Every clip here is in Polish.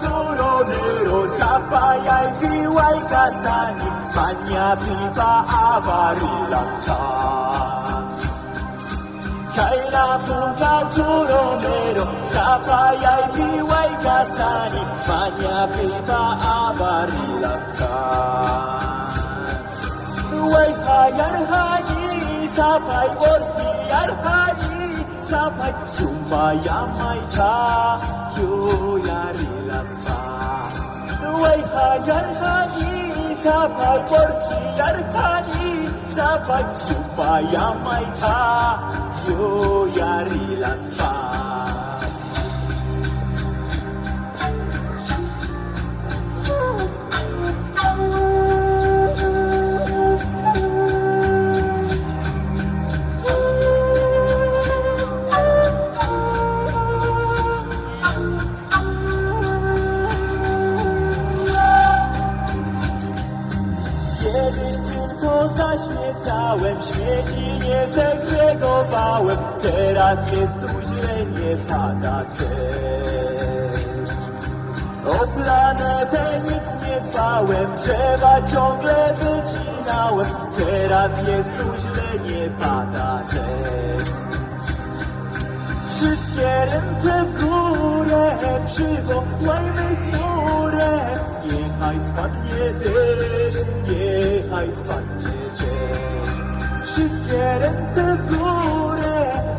turonero sapayay biway kasani manya pipa abarilaska China punta turonero sapayay biway kasani manya pipa abarilaska Way hayar haji sapay orti yar haji sapay sumbayamay cha yarilaska Way hayar haji sapay orti yar haji sapay sumbayamay cha yarilaska Kiedyś tylko zaśmiecałem, śmieci nie segregowałem, teraz jest tu źle, nie pada deszcz. O planetę nic nie dbałem, drzewa ciągle wycinałem, teraz jest tu źle, nie pada deszcz. Wszystkie ręce w górę, przywołajmy chmurę, niechaj spadnie deszcz, niechaj spadnie deszcz. Wszystkie ręce w górę,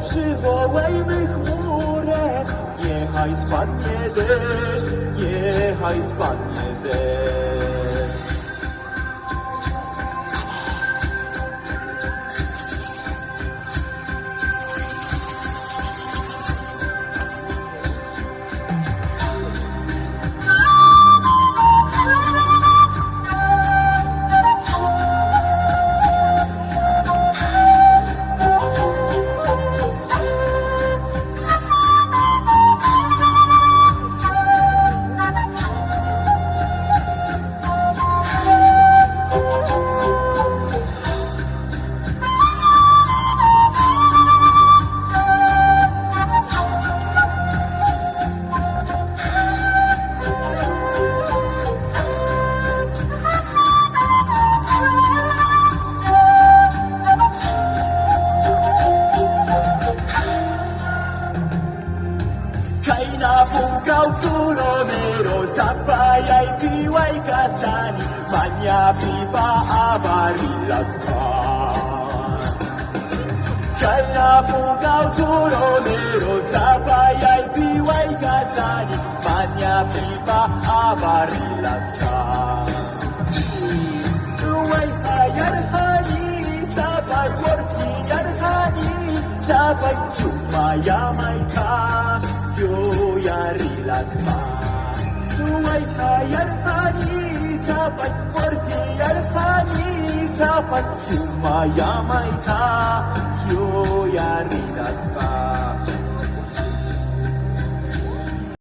przywołajmy chmurę, niechaj spadnie deszcz, niechaj spadnie deszcz. Napungkaw turonero sapayay piway kasani manya pipa abarilaskan Kay napungkaw turonero sapayay piway kasani manya pipa abarilaskan Way hayar hani sapay worsi yar hani sapay sumayamay ka yarilaska Way hayar haji sapat porti yar haji sapat sumayamay ka yarilaska